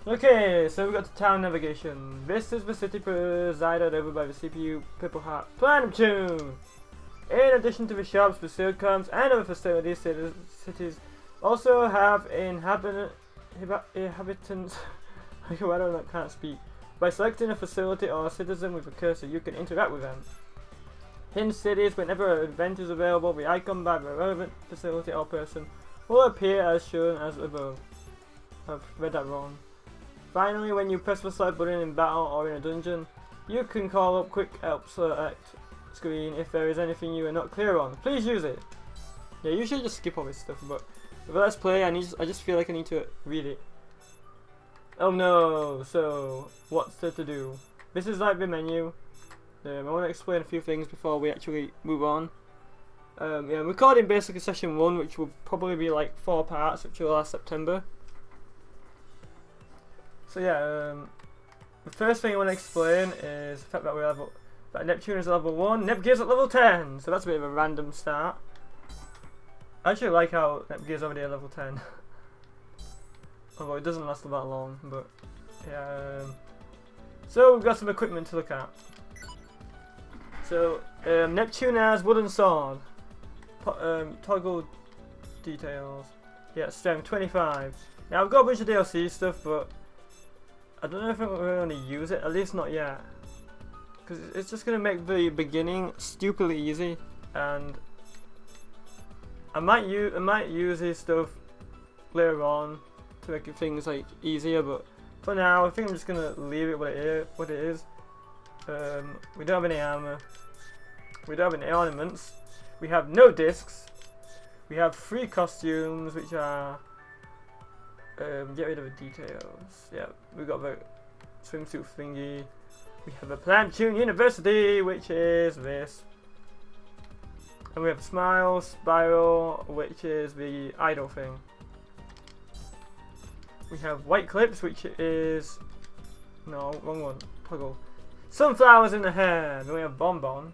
Okay, so we got the town navigation. This is the city presided over by the CPU Purple Heart Planet Neptune. In addition to the shops, the circums, and other facilities, cities also have inhabitants. I can't speak. By selecting a facility or a citizen with a cursor, you can interact with them. In cities, whenever an event is available, the icon by the relevant facility or person will appear as shown as above. I've read that wrong. Finally, when you press the select button in battle or in a dungeon, you can call up quick help select screen if there is anything you are not clear on. Please use it. Yeah, you should just skip all this stuff, but let's play. I just feel like I need to read it. Oh no! So what's there to do? This is like the menu. I want to explain a few things before we actually move on. Yeah, I'm recording basically session 1, which will probably be like 4 parts, which will last September. So yeah, the first thing I want to explain is the fact that that Neptune is level 1, Nepgear's at level 10, so that's a bit of a random start. I actually like how Nepgear's already at level 10. Although it doesn't last that long, but yeah. So we've got some equipment to look at. So Neptune has wooden sword, toggle details, yeah, strength 25. Now I've got a bunch of DLC stuff, but I don't know if I'm going to use it, at least not yet. Because it's just going to make the beginning stupidly easy, and I might use this stuff later on to make things like easier, but for now I think I'm just going to leave it what it is. We don't have any armor, we don't have any ornaments, we have no discs, we have 3 costumes which are get rid of the details. Yeah, we got the swimsuit thingy. We have the Neptune University, which is this. And we have Smile, Spiral, which is the idol thing. We have White Clips, which is... no, wrong one. Toggle. Sunflowers in the hair. Then we have Bonbon.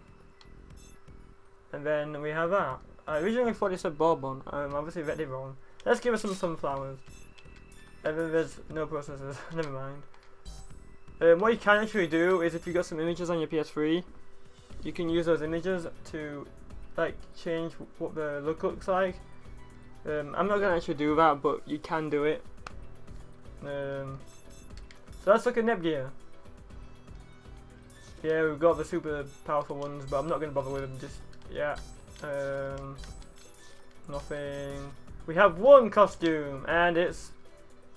And then we have that. I originally thought it said Bonbon. Obviously read it wrong. Let's give us some sunflowers. And then there's no processors. Never mind. What you can actually do is if you got some images on your PS3, you can use those images to like change what the look looks like. I'm not gonna actually do that, but you can do it. So let's look at Nepgear. Yeah, we've got the super powerful ones, but I'm not gonna bother with them just yet. Nothing. We have 1 costume, and it's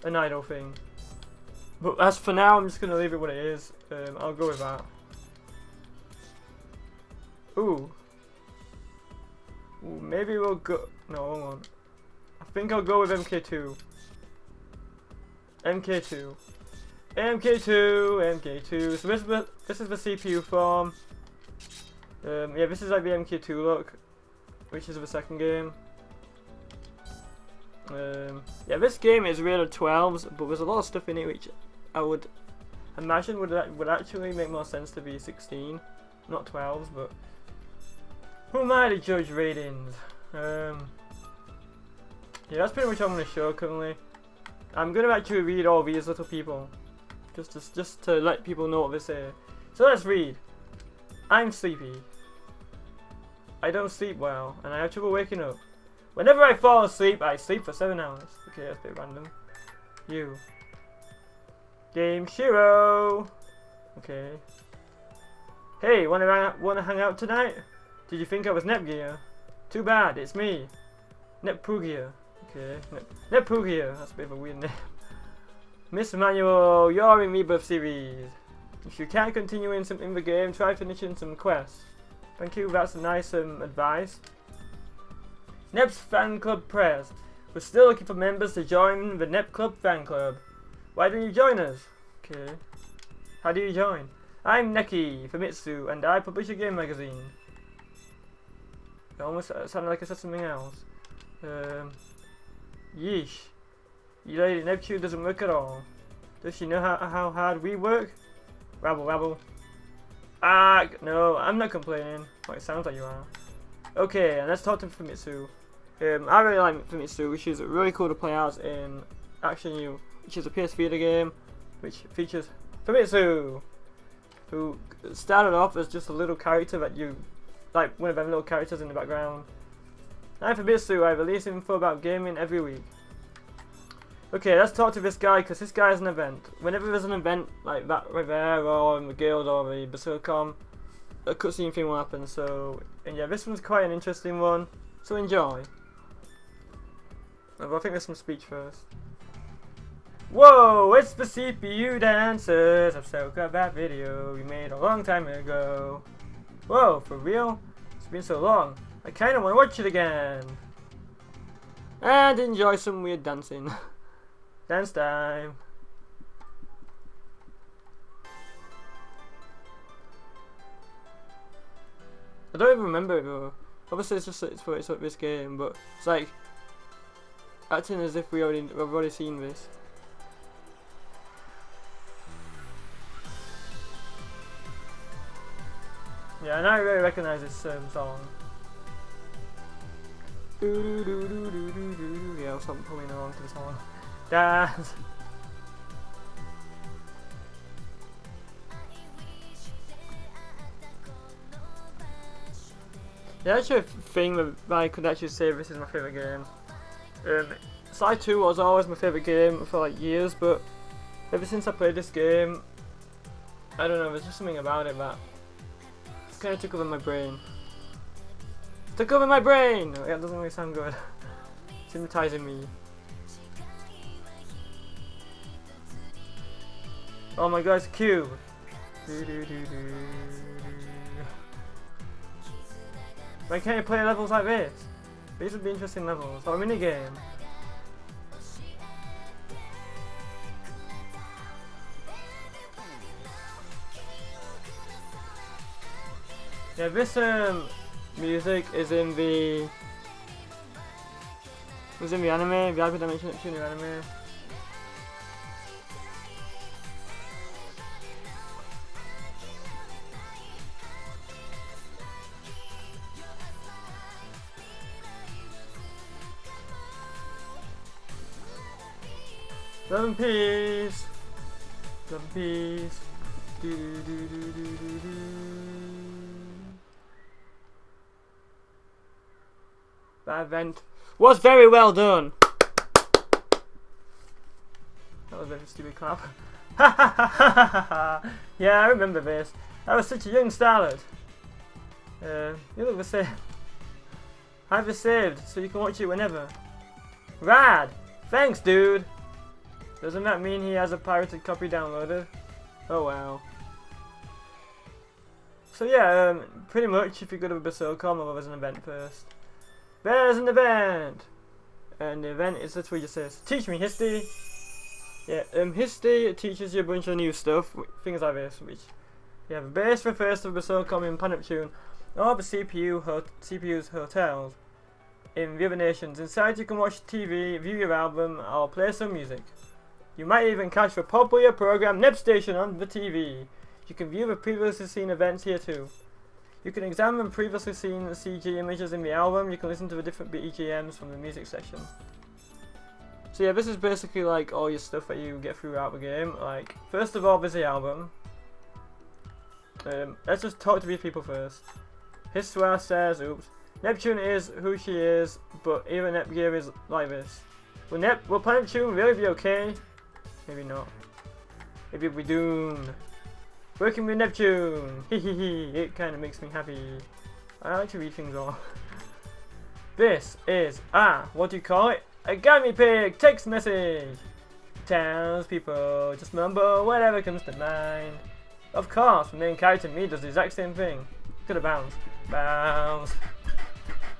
an idol thing. But as for now, I'm just gonna leave it what it is. I'll go with that. Ooh, maybe we'll go. No, hold on. I think I'll go with MK2. MK2. So this is the CPU form. Yeah, this is like the MK2 look, which is the second game. Yeah, this game is rated 12s, but there's a lot of stuff in it which I would imagine would actually make more sense to be 16, not 12s. But who am I to judge ratings? Yeah, that's pretty much what I'm going to show currently. I'm going to actually read all these little people, just to let people know what they say. So let's read. I'm sleepy. I don't sleep well, and I have trouble waking up. Whenever I fall asleep, I sleep for 7 hours. Okay, that's a bit random. You. Game Shiro. Okay. Hey, wanna hang out tonight? Did you think I was Nepgear? Too bad, it's me. Nepgear. Okay. Nepgear. That's a bit of a weird name. Miss Manuel, you're in Rebirth series. If you can't continue in the game, try finishing some quests. Thank you, that's a nice advice. Nep's fan club press. We're still looking for members to join the Nep Club fan club. Why don't you join us? Okay. How do you join? I'm Neki Famitsu, and I publish a game magazine. It almost sounded like I said something else. Yeesh. You lady Neptune doesn't work at all. Does she know how hard we work? Rabble, rabble. Ah, no, I'm not complaining. Well, it sounds like you are. Okay, and let's talk to Famitsu. I really like Famitsu, which is really cool to play as in Action U, which is a PS Vita game. which features Famitsu, who started off as just a little character that you, like one of them little characters in the background. I'm Famitsu, I release info about gaming every week. Okay, let's talk to this guy, because this guy is an event. Whenever there's an event like that right there, or in the guild or the Basilicom, a cutscene thing will happen, so, and yeah, this one's quite an interesting one, so enjoy. Well, I think there's some speech first. Whoa, it's the CPU dancers of Soka, that video we made a long time ago. Whoa, for real? It's been so long. I kinda wanna watch it again. And enjoy some weird dancing. Dance time. I don't even remember it though. Obviously it's just it's this game, but it's like acting as if we've already seen this. Yeah, and I really recognise this song. Yeah, I'll stop pulling along to the song. Dance. Yeah, actually a thing that I could actually say this is my favourite game. Side 2 was always my favourite game for like years, but ever since I played this game, I don't know, there's just something about it that kind of took over my brain. Took over my brain! Oh, yeah, it doesn't really sound good. It's hypnotizing me. Oh my god, it's cute! Why can't you play levels like this? These would be interesting levels, or a minigame. Yeah, this music is in the anime, the Hyperdimension Neptunia anime. Love and peace. Love and peace. Do, do, do, do, do, do. That event was very well done. That was a very stupid clap. Yeah, I remember this. I was such a young starlet. You look the same. Have it saved so you can watch it whenever. Rad! Thanks, dude! Doesn't that mean he has a pirated copy downloaded? Oh wow. So yeah, pretty much if you go to Basilicom, there's an event first. There's an event! And the event is literally just says, teach me history! Yeah, history teaches you a bunch of new stuff, things like this, which you have a base refers to Basilicom in Neptune, or the CPU's hotels in the other nations. Inside you can watch TV, view your album, or play some music. You might even catch the popular program Nep Station on the TV. You can view the previously seen events here too. You can examine previously seen CG images in the album. You can listen to the different BGMs from the music section. So yeah, this is basically like all your stuff that you get throughout the game. Like, first of all, there's the album. Let's just talk to these people first. Histoire says, oops, Neptune is who she is, but even Nepgear is like this. Will Neptune really be okay? Maybe not. Maybe we'll be doomed. Working with Neptune! Hehehe, it kind of makes me happy. I like to read things off. This is, what do you call it? A Gammy Pig text message! Townspeople, just mumble whatever comes to mind. Of course, the main character me does the exact same thing. Could have bounced. Bounce.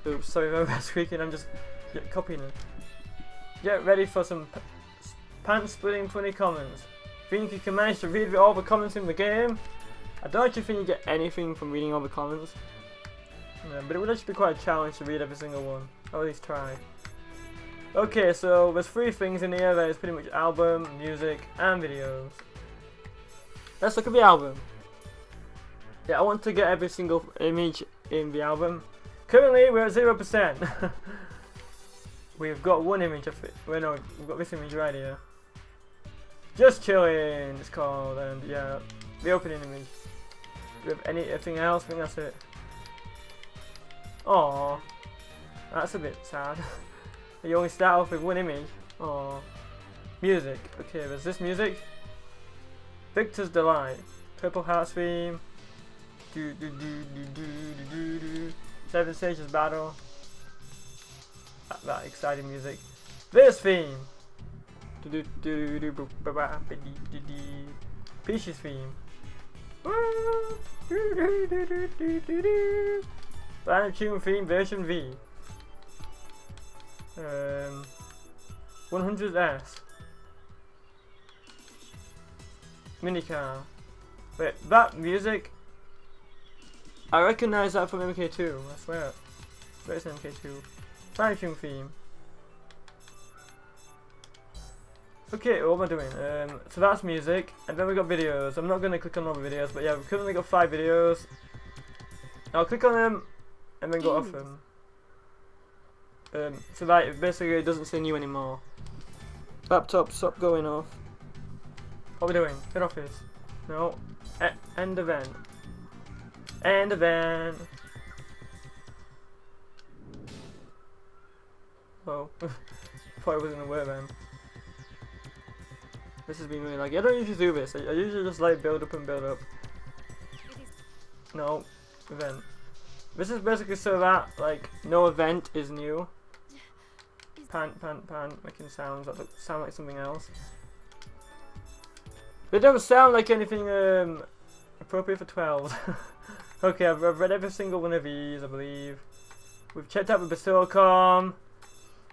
Oops, sorry if I'm squeaking, I'm just copying it. Get ready for some pants-splitting funny comments. Think you can manage to read all the comments in the game? I don't actually think you get anything from reading all the comments. Yeah, but it would actually be quite a challenge to read every single one. Or at least try. Okay, so there's 3 things in here. There's pretty much album, music, and videos. Let's look at the album. Yeah, I want to get every single image in the album. Currently, we're at 0%. We've got one image of it. Well, no, we've got this image right here. Just chilling, it's called, and yeah, the opening image. Do we have anything else? I think that's it. Aww, that's a bit sad. You only start off with one image. Aww. Music. Okay, there's this music. Victor's Delight. Purple Hearts theme. Do do do do do do do. 7 stages battle. That exciting music. This theme. Do do do do do. Peachy's theme. Neptune theme version V. 100S. Minicar. Wait, that music, I recognize that from MK2, I swear. It's MK2. Neptune theme. Okay, what am I doing? So that's music, and then we got videos. I'm not going to click on all the videos, but yeah, we've currently got 5 videos. I'll click on them, and then go off them. So that basically it doesn't say new anymore. Laptop, stop going off. What are we doing? Head office. No. End event. End event. Oh. Thought it wasn't gonna work then. This has been really laggy. I don't usually do this. I usually just like build up and build up. No. Event. This is basically so that like no event is new. Pan, making sounds that sound like something else. They don't sound like anything appropriate for 12s. Okay, I've read every single one of these, I believe. We've checked out the Bastilcom.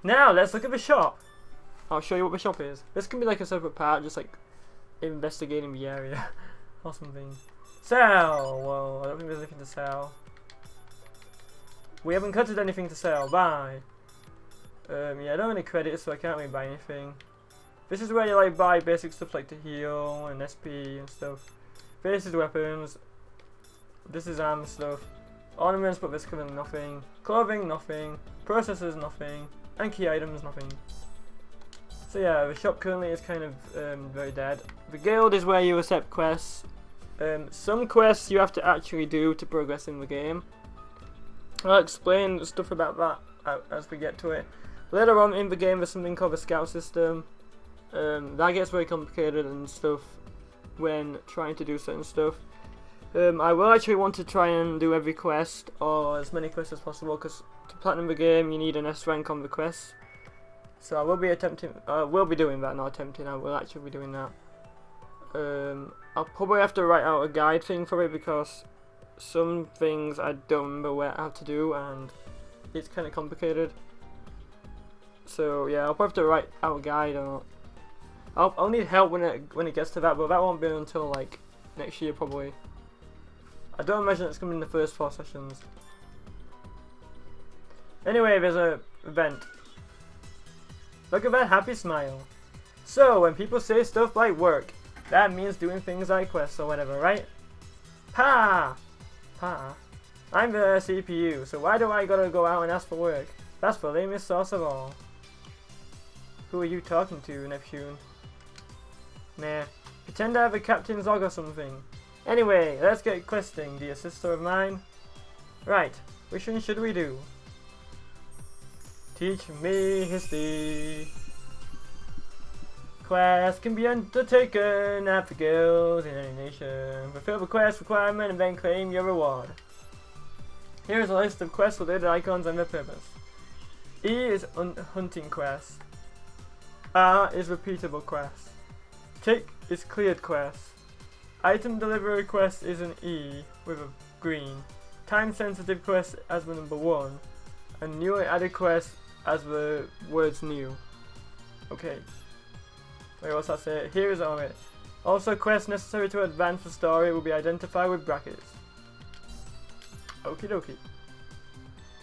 Now let's look at the shop. I'll show you what the shop is. This can be like a separate part, just like investigating the area or something. Sell. Well, I don't think there's anything to sell. We haven't cutted anything to sell. Buy. Yeah, I don't have any credits, so I can't really buy anything. This is where you like buy basic stuff like to heal and SP and stuff. This is weapons. This is armor stuff. Ornaments, but this covers nothing. Clothing, nothing. Processors, nothing. And key items, nothing. So yeah, the shop currently is kind of very dead. The guild is where you accept quests. Some quests you have to actually do to progress in the game. I'll explain stuff about that as we get to it. Later on in the game there's something called the scout system. That gets very complicated and stuff when trying to do certain stuff. I will actually want to try and do every quest or as many quests as possible because to platinum the game you need an S rank on the quest. So I will be doing that, not attempting, I will actually be doing that. I'll probably have to write out a guide thing for it because some things I don't remember how to do and it's kind of complicated. So yeah, I'll probably have to write out a guide or I'll need help when it gets to that, but that won't be until like next year probably. I don't imagine it's coming in the first 4 sessions. Anyway, there's a event. Look at that happy smile. So when people say stuff like work, that means doing things like quests or whatever, right? Pa! I'm the CPU, so why do I gotta go out and ask for work? That's the lamest sauce of all. Who are you talking to, Neptune? Meh. Pretend I have a captain's log or something. Anyway, let's get questing, dear sister of mine. Right, which one should we do? Teach me history. Quests can be undertaken at the guilds in any nation. Fulfill the quest requirement and then claim your reward. Here is a list of quest related icons and their purpose. E is hunting quest. R is repeatable quest. Tick is cleared quest. Item delivery quest is an E with a green. Time sensitive quest as the number 1. And newly added quest as the words new. Okay. Wait, what's that say? Here is all it. Also, quests necessary to advance the story will be identified with brackets. Okie dokie.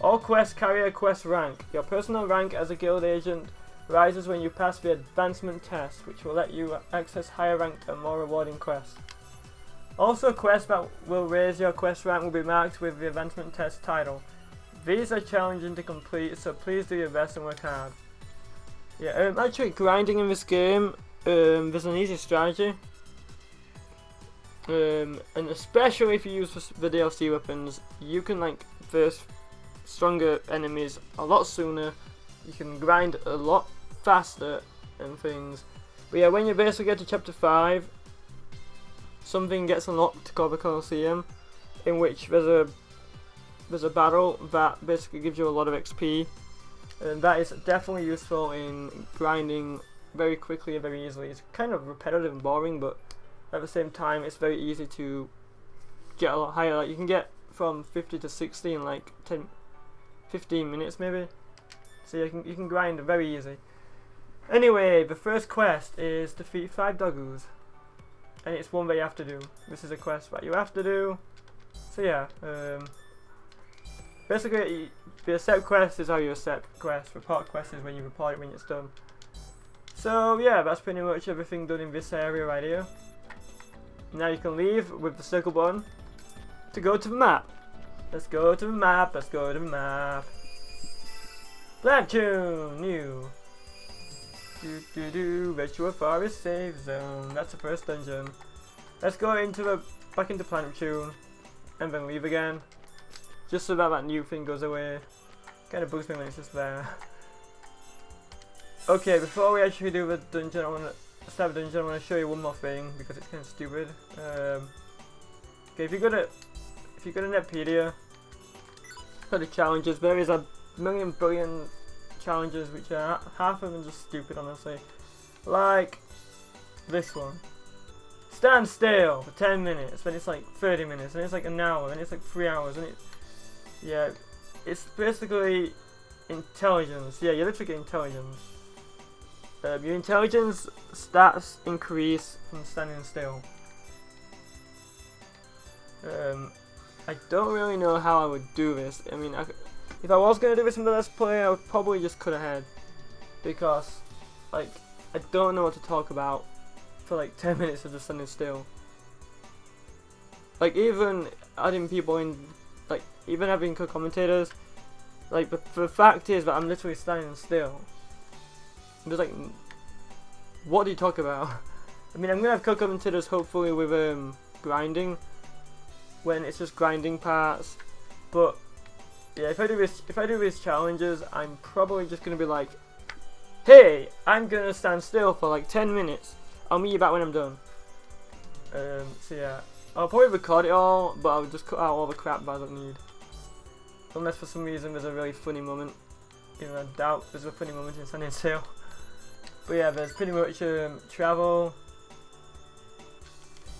All quests carry a quest rank. Your personal rank as a guild agent rises when you pass the advancement test, which will let you access higher ranked and more rewarding quests. Also, quests that will raise your quest rank will be marked with the advancement test title. These are challenging to complete, so please do your best and work hard. Yeah, actually grinding in this game there's an easy strategy. And especially if you use the DLC weapons, you can like verse stronger enemies a lot sooner. You can grind a lot faster and things. But yeah, when you basically get to chapter 5, something gets unlocked called the Colosseum, in which there's a battle that basically gives you a lot of XP, and that is definitely useful in grinding very quickly and very easily. It's kind of repetitive and boring, but at the same time it's very easy to get a lot higher. Like you can get from 50 to 60 in like 15 minutes maybe. So you can grind very easy. Anyway, the first quest is defeat 5 doggoos, and it's one that you have to do. This is a quest that you have to do. So yeah, basically the accept quest is how you accept quests. Report quest is when you report it when it's done. So yeah, that's pretty much everything done in this area right here. Now you can leave with the circle button to go to the map. Let's go to the map, let's go to the map. Neptune, new. Virtual Forest Save Zone. That's the first dungeon. Let's go back into Neptune and then leave again. Just so that new thing goes away. Kinda bugs me when it's just there. Okay, before we actually do the dungeon, I want to show you one more thing because it's kind of stupid. Okay, if you go to Nepgear, for the challenges, there is a billion challenges which are half of them just stupid, honestly. Like this one. Stand still for 10 minutes, then it's like 30 minutes, then it's like an hour, then it's like 3 hours, and it's basically intelligence. Yeah, you literally get intelligence. Your intelligence stats increase from standing still. I don't really know how I would do this. I mean, if I was going to do this in the Let's Play, I would probably just cut ahead. Because, like, I don't know what to talk about for like 10 minutes of just standing still. Like, even adding people in, like, even having commentators, like, the fact is that I'm literally standing still. I'm just like, what do you talk about? I mean, I'm gonna have co-commentators hopefully with grinding, when it's just grinding parts. But yeah, if I do these challenges, I'm probably just gonna be like, hey, I'm gonna stand still for like 10 minutes. I'll meet you back when I'm done. So yeah, I'll probably record it all, but I'll just cut out all the crap that I don't need. Unless for some reason there's a really funny moment. Even I doubt there's a funny moment in standing still. But yeah, there's pretty much travel.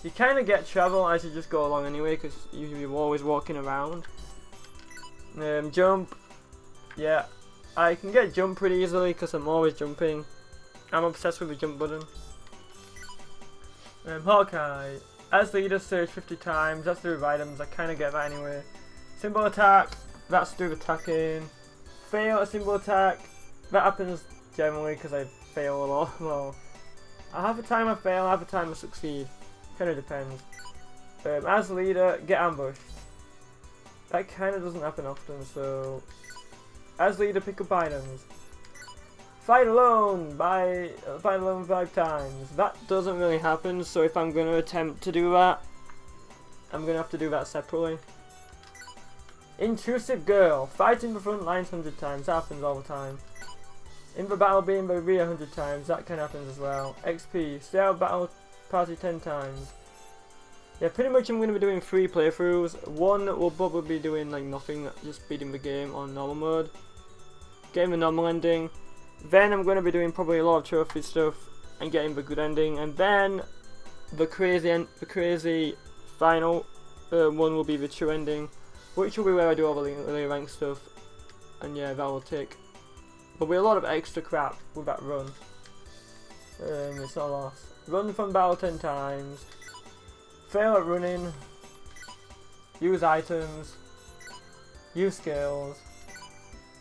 You kind of get travel as you just go along anyway, because you're always walking around. Jump. Yeah, I can get jump pretty easily because I'm always jumping. I'm obsessed with the jump button. Hawkeye. As leader, search 50 times. That's to do with items. I kind of get that anyway. Symbol attack. That's to do with attacking. Fail a symbol attack. That happens generally because I fail a lot. Well, half the time I fail, half the time I succeed. Kind of depends. As leader, get ambushed. That kind of doesn't happen often, so... As leader, pick up items. Fight alone 5 times. That doesn't really happen, so if I'm going to attempt to do that, I'm going to have to do that separately. Intrusive girl. Fight in the front lines 100 times. That happens all the time. In the battle being by rear 100 times. That kind of happens as well. XP. Stay out of battle party 10 times. Yeah, pretty much I'm going to be doing 3 playthroughs. One will probably be doing like nothing, just beating the game on normal mode, getting the normal ending. Then I'm going to be doing probably a lot of trophy stuff and getting the good ending. And then the crazy final one will be the true ending, which will be where I do all the rank stuff. And yeah, that will take probably a lot of extra crap with that run. It's not lost. Run from battle 10 times. Fail at running. Use items. Use skills.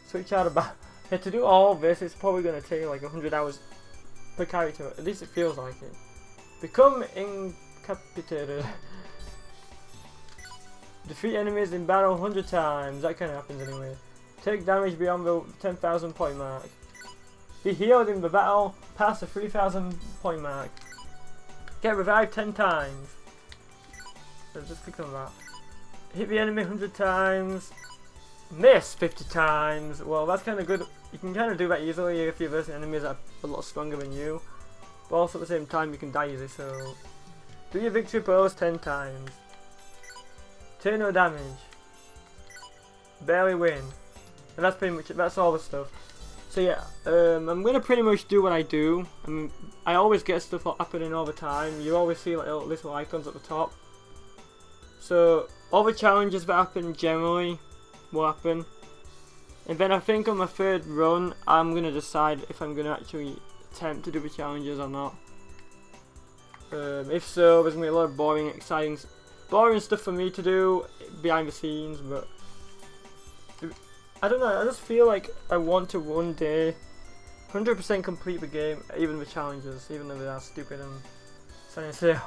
Switch out of battle. Yeah, to do all of this, it's probably going to take like 100 hours per character. At least it feels like it. Become incapacitated. Defeat enemies in battle 100 times. That kind of happens anyway. Take damage beyond the 10,000 point mark. Be healed in the battle. Pass the 3,000 point mark. Get revived 10 times. So just click on that. Hit the enemy 100 times. Miss 50 times. Well, that's kind of good. You can kind of do that easily if you're versing enemies that are a lot stronger than you. But also at the same time, you can die easily. So do your victory pose 10 times. Take no damage. Barely win. And that's pretty much it. That's all the stuff. So yeah, I'm gonna pretty much do what I do. I mean, I always get stuff happening all the time. You always see like little icons at the top. So all the challenges that happen generally will happen. And then I think on my third run, I'm gonna decide if I'm gonna actually attempt to do the challenges or not. If so, there's gonna be a lot of boring stuff for me to do behind the scenes, but I don't know, I just feel like I want to one day 100% complete the game, even the challenges, even though they are stupid and standing still.